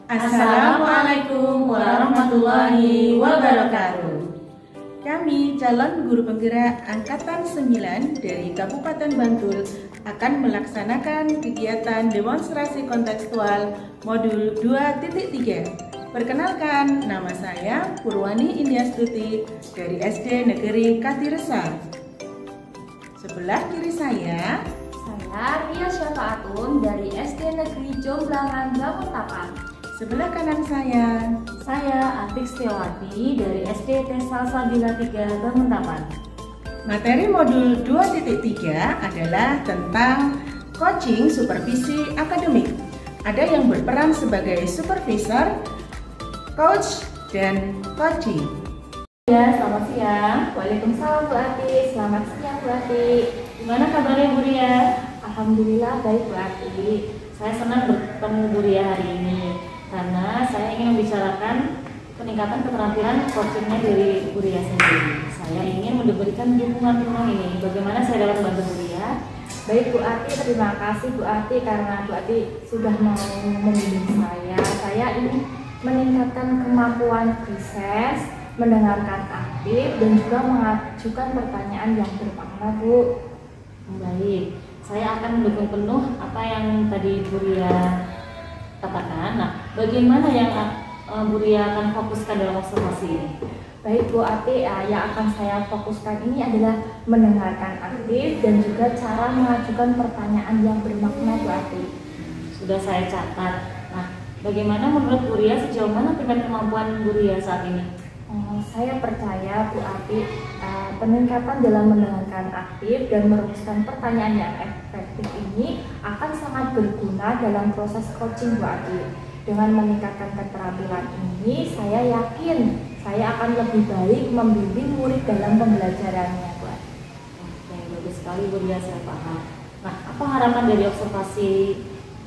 Assalamualaikum warahmatullahi wabarakatuh. Kami calon guru penggerak Angkatan 9 dari Kabupaten Bantul akan melaksanakan kegiatan demonstrasi kontekstual modul 2.3. Perkenalkan, nama saya Purwani Indiastuti dari SD Negeri Katiresa. Sebelah kiri saya Ria Syafaatun dari SD Negeri Jomblangan Banguntapan. Sebelah kanan saya Atik Setiawati dari SD Desa Sabila 3 Banguntapan. Materi modul 2.3 adalah tentang coaching supervisi akademik. Ada yang berperan sebagai supervisor, coach, dan coaching. Ya, selamat siang. Waalaikumsalam Bu Ati. Selamat siang Bu Ati. Gimana kabarnya Bu Ria? Alhamdulillah baik Bu Ati. Saya senang bertemu Bu Ria hari ini karena saya ingin membicarakan peningkatan keterampilan coachingnya dari Bu Ria sendiri. Saya ingin memberikan dukungan penuh ini. Bagaimana saya dapat membantu Bu Ria? Baik Bu Ati, terima kasih Bu Ati karena Bu Ati sudah mau membimbing saya. Saya ingin meningkatkan kemampuan riset, mendengarkan aktif, dan juga mengajukan pertanyaan yang bermakna Bu. Baik, saya akan mendukung penuh apa yang tadi Bu Ria katakan. Nah, bagaimana yang Bu Ria akan fokuskan dalam observasi ini? Baik Bu Ati, yang akan saya fokuskan ini adalah mendengarkan aktif dan juga cara mengajukan pertanyaan yang bermakna Bu Ati. Sudah saya catat. Nah, bagaimana menurut Bu Ria, sejauh mana tingkat kemampuan Bu Ria saat ini? Saya percaya Bu Ati, peningkatan dalam mendengarkan aktif dan merumuskan pertanyaan yang efektif ini akan sangat berguna dalam proses coaching Bu Ati. Dengan meningkatkan keterampilan ini, saya yakin saya akan lebih baik membimbing murid dalam pembelajarannya Bu Ati. Oke, bagus sekali Bu Ria, saya paham. Nah, apa harapan dari observasi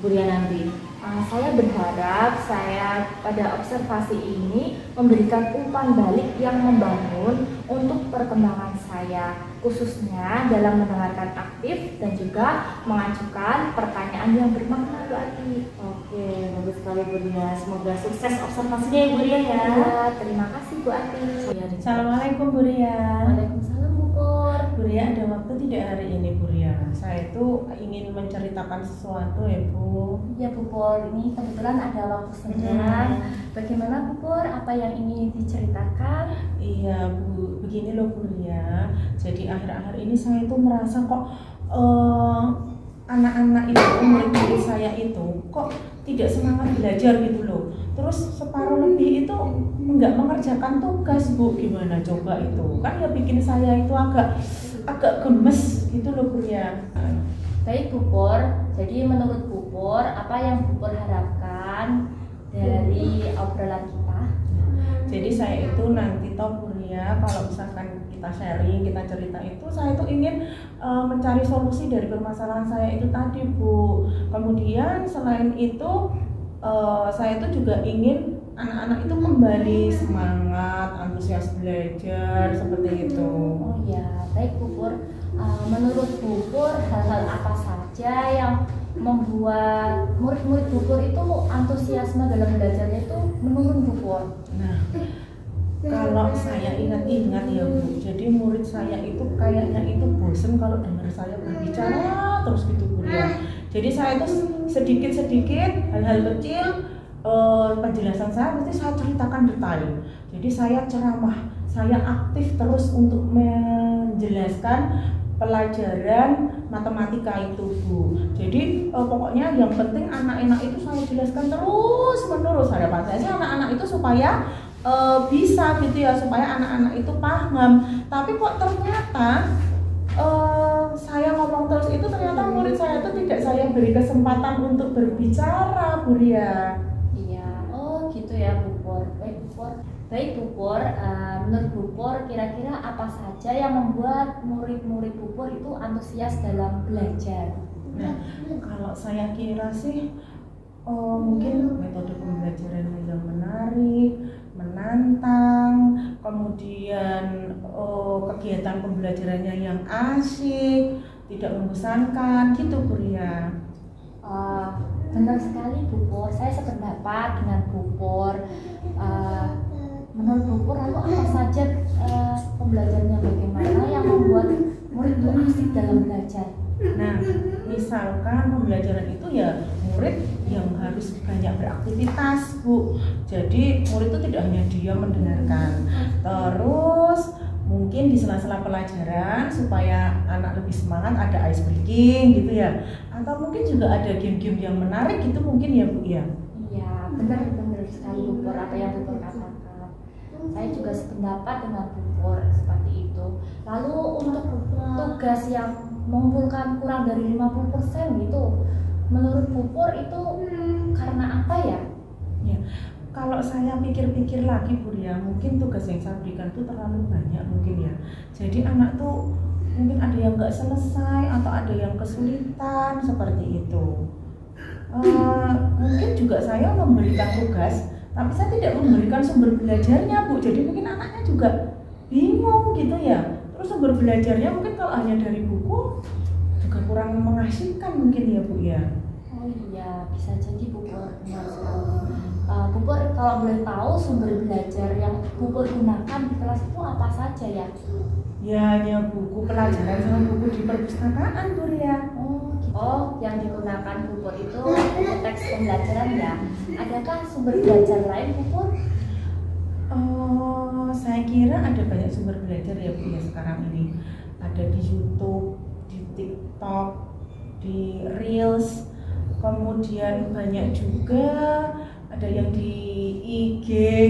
Bu Ria nanti? Saya berharap saya pada observasi ini memberikan umpan balik yang membangun untuk perkembangan saya, khususnya dalam mendengarkan aktif dan juga mengajukan pertanyaan yang bermakna Bu Ati. Oke, bagus sekali Bu Ria. Semoga sukses observasinya ya Bu Ria ya. Terima kasih Bu Ati. Assalamualaikum Bu Ria. Waalaikumsalam Bu Pur. Bu Ria, ada waktu tidak hari ini Bu Ria? Saya itu ingin menceritakan sesuatu ya Bu. Ya Bu Pur, ini kebetulan ada waktu senggang. Bagaimana Bu Pur, apa yang ingin diceritakan? Iya Bu, begini loh Bu Ria. Jadi akhir-akhir ini saya itu merasa kok anak-anak itu, murid-murid saya itu kok tidak semangat belajar gitu loh. Terus separuh lebih itu nggak mengerjakan tugas Bu. Gimana coba itu? Kan ya bikin saya itu agak gemes gitu loh Bu Ria. Baik Bu Pur, jadi menurut Bu Pur, apa yang Bu Pur harapkan dari obrolan kita? Jadi saya itu nanti tahu Bu Ria, kalau misalkan kita sharing, kita cerita itu, saya itu ingin mencari solusi dari permasalahan saya itu tadi Bu. Kemudian selain itu saya itu juga ingin anak-anak itu kembali semangat, antusias belajar seperti itu. Oh ya, baik Bu Pur. Menurut Bu Pur, hal-hal apa saja yang membuat murid-murid Bu Pur itu antusiasme dalam belajarnya itu menurun Bu Pur? Nah, kalau saya ingat-ingat ya Bu, jadi murid saya itu kayaknya itu bosen kalau dengar saya berbicara terus gitu Bu ya. Jadi saya itu sedikit-sedikit hal-hal kecil penjelasan saya mesti saya ceritakan detail. Jadi saya ceramah, saya aktif terus untuk menjelaskan pelajaran matematika itu Bu. Jadi pokoknya yang penting anak-anak itu saya jelaskan terus menerus. Harapan saya sih anak-anak itu supaya bisa gitu ya, supaya anak-anak itu paham. Tapi kok ternyata saya ngomong terus itu ternyata murid saya itu tidak saya beri kesempatan untuk berbicara Bu Ria. Iya, oh gitu ya Bu Pur. Baik Bu Pur. Baik Bu Pur, menurut Bu Pur kira-kira apa saja yang membuat murid-murid Bu Pur itu antusias dalam belajar? Nah, kalau saya kira sih mungkin metode pembelajaran yang menarik, menantang, kemudian kegiatan pembelajarannya yang asyik, tidak membosankan gitu Bu Ria. Benar sekali Bu Pur, saya sependapat dengan Bu Pur. Menurut Bu Pur, lalu apa saja pembelajarannya, bagaimana yang membuat murid itu asik dalam belajar? Nah, misalkan pembelajaran itu ya murid yang harus banyak beraktivitas, Bu. Jadi murid itu tidak hanya diam mendengarkan. Terus mungkin di sela-sela pelajaran supaya anak lebih semangat ada ice breaking gitu ya. Atau mungkin juga ada game-game yang menarik gitu mungkin ya, Bu ya. Iya, benar sekali Bu Pur apa yang Bu Pur katakan. Saya juga sependapat dengan Bu Pur seperti itu. Lalu untuk tugas yang mengumpulkan kurang dari 50% gitu, menurut Bu Pur itu karena apa ya? Ya, kalau saya pikir-pikir lagi Bu ya, mungkin tugas yang saya berikan tuh terlalu banyak mungkin ya. Jadi anak tuh mungkin ada yang nggak selesai atau ada yang kesulitan seperti itu. Mungkin juga saya memberikan tugas, tapi saya tidak memberikan sumber belajarnya Bu. Jadi mungkin anaknya juga bingung gitu ya. Terus sumber belajarnya mungkin kalau hanya dari buku juga kurang mengasihkan mungkin ya Bu ya. Oh iya, bisa jadi Bu Pur, benar sekali. Bu Pur, kalau boleh tahu sumber belajar yang Bu Pur gunakan di kelas itu apa saja ya? Ya hanya buku pelajaran sama buku di perpustakaan Bu ya. Oh, yang digunakan Bu Pur itu buku teks pembelajaran ya. Adakah sumber belajar lain Bu Pur? Saya kira ada banyak sumber belajar ya Bu ya sekarang ini. Ada di YouTube, di TikTok, di Reels, kemudian banyak juga ada yang di IG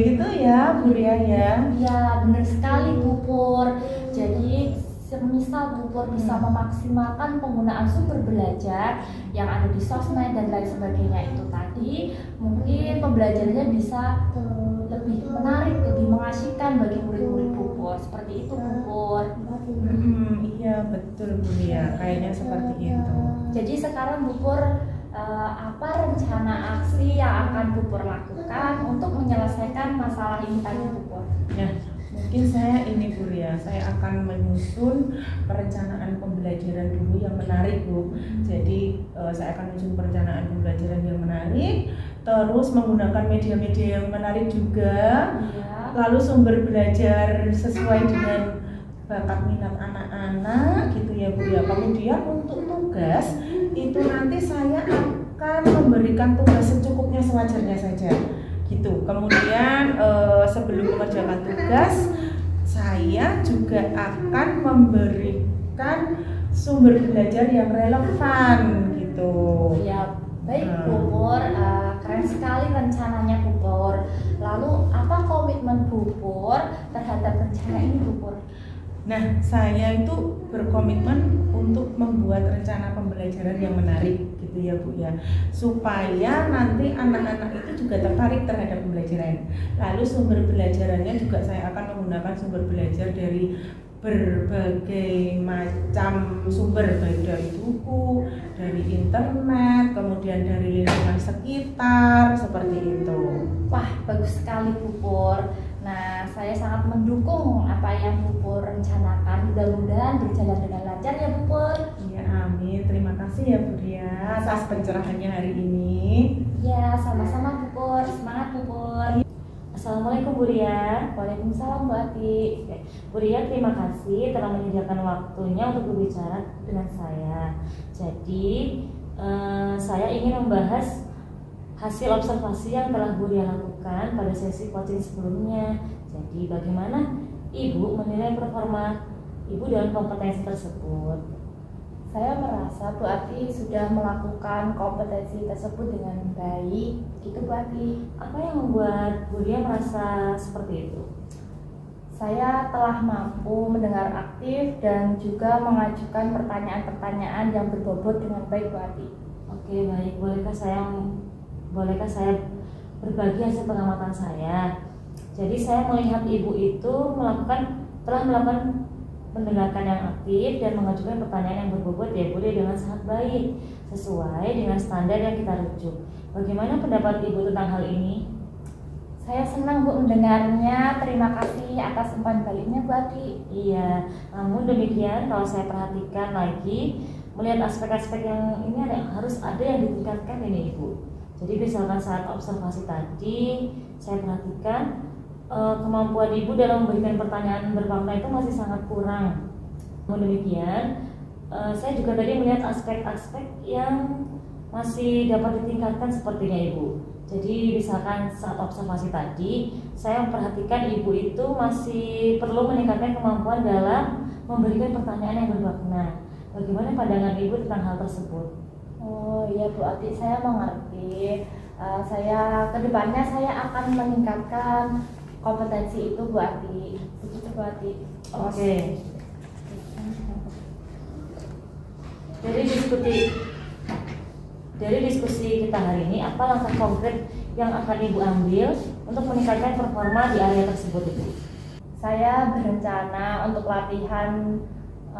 gitu ya Bu Ria ya. Ya, benar sekali Bu Pur. Jadi semisal Bu Pur bisa memaksimalkan penggunaan sumber belajar yang ada di sosmed dan lain sebagainya itu tadi, mungkin pembelajarannya bisa lebih menarik, lebih mengasihkan bagi murid-murid Bu Pur. Seperti itu Bu Pur. Iya betul Bu Ria, kayaknya seperti itu. Jadi sekarang Bu Pur, apa rencana aksi yang akan Bu Pur lakukan untuk menyelesaikan masalah ini tadi Bu Pur? Nah, mungkin saya ini Bu Ria, saya akan menyusun perencanaan pembelajaran dulu yang menarik Bu. Jadi saya akan menyusun perencanaan pembelajaran yang menarik, terus menggunakan media-media yang menarik juga, lalu sumber belajar sesuai dengan bakat minat anak-anak gitu ya Bu ya. Kemudian untuk tugas itu nanti saya akan memberikan tugas secukupnya, sewajarnya saja gitu. Kemudian sebelum mengerjakan tugas saya juga akan memberikan sumber belajar yang relevan gitu. Ya, baik Bu Pur, keren sekali rencananya Bu Pur. Lalu apa komitmen Bu Pur terhadap rencana ini Bu Pur? Nah, saya itu berkomitmen untuk membuat rencana pembelajaran yang menarik gitu ya Bu ya, supaya nanti anak-anak itu juga tertarik terhadap pembelajaran. Lalu sumber belajarannya juga saya akan menggunakan sumber belajar dari berbagai macam sumber, baik dari buku, dari internet, kemudian dari lingkungan sekitar, seperti itu. Wah, bagus sekali Bu Pur. Nah, saya sangat mendukung apa yang Bu Pur rencanakan. Mudah-mudahan berjalan dengan lancar ya Bu Pur. Iya, amin. Terima kasih ya Bu Ria atas pencerahannya hari ini. Ya, sama-sama Bu Pur. Semangat Bu Pur. Assalamualaikum Bu Ria. Waalaikumsalam Bu Ati. Bu Ria, terima kasih telah menyediakan waktunya untuk berbicara dengan saya. Jadi, saya ingin membahas hasil observasi yang telah Bu Ria lakukan pada sesi coaching sebelumnya. Jadi bagaimana Ibu menilai performa Ibu dalam kompetensi tersebut? Saya merasa Bu Ati sudah melakukan kompetensi tersebut dengan baik. Gitu Bu Ati. Apa yang membuat Bu Ria merasa seperti itu? Saya telah mampu mendengar aktif dan juga mengajukan pertanyaan-pertanyaan yang berbobot dengan baik Bu Ati. Oke, baik. Bolehkah saya berbagi hasil pengamatan saya? Jadi saya melihat Ibu itu telah melakukan mendengarkan yang aktif dan mengajukan pertanyaan yang berbobot ya Bu dengan sangat baik, sesuai dengan standar yang kita rujuk. Bagaimana pendapat Ibu tentang hal ini? Saya senang Bu mendengarnya, terima kasih atas umpan baliknya Bu Ati. Iya, namun demikian kalau saya perhatikan lagi, melihat aspek-aspek yang ini harus ada yang ditingkatkan ini Ibu. Jadi misalkan saat observasi tadi saya perhatikan kemampuan Ibu dalam memberikan pertanyaan bermakna itu masih sangat kurang. Namun demikian, saya juga tadi melihat aspek-aspek yang masih dapat ditingkatkan sepertinya Ibu. Jadi misalkan saat observasi tadi, saya memperhatikan Ibu itu masih perlu meningkatkan kemampuan dalam memberikan pertanyaan yang bermakna. Bagaimana pandangan Ibu tentang hal tersebut? Oh iya Bu Ati, saya mengerti. Saya kedepannya saya akan meningkatkan kompetensi itu Bu Ati. Begitu Bu Ati. Oke. Dari diskusi kita hari ini, apa langkah konkret yang akan Ibu ambil untuk meningkatkan performa di area tersebut Ibu? Saya berencana untuk latihan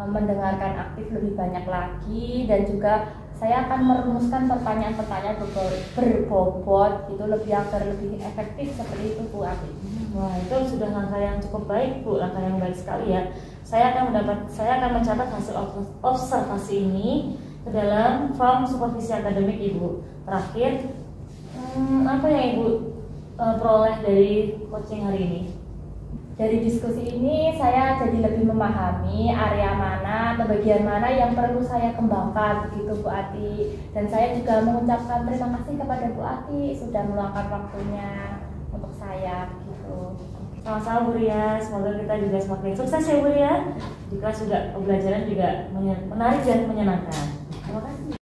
mendengarkan aktif lebih banyak lagi, dan juga saya akan merumuskan pertanyaan-pertanyaan berbobot gitu, lebih agar lebih efektif seperti itu Bu Ati. Wah, itu sudah langkah yang cukup baik Bu, langkah yang baik sekali ya. Saya akan mencatat hasil observasi ini ke dalam form supervisi akademik Ibu. Terakhir, apa yang Ibu peroleh dari coaching hari ini? Dari diskusi ini saya jadi lebih memahami area mana atau bagian mana yang perlu saya kembangkan begitu Bu Ati. Dan saya juga mengucapkan terima kasih kepada Bu Ati sudah meluangkan waktunya untuk saya gitu. Sama-sama Bu Ria, semoga kita juga semakin sukses ya Bu Ria. Di kelas juga pembelajaran juga menarik dan menyenangkan. Terima kasih.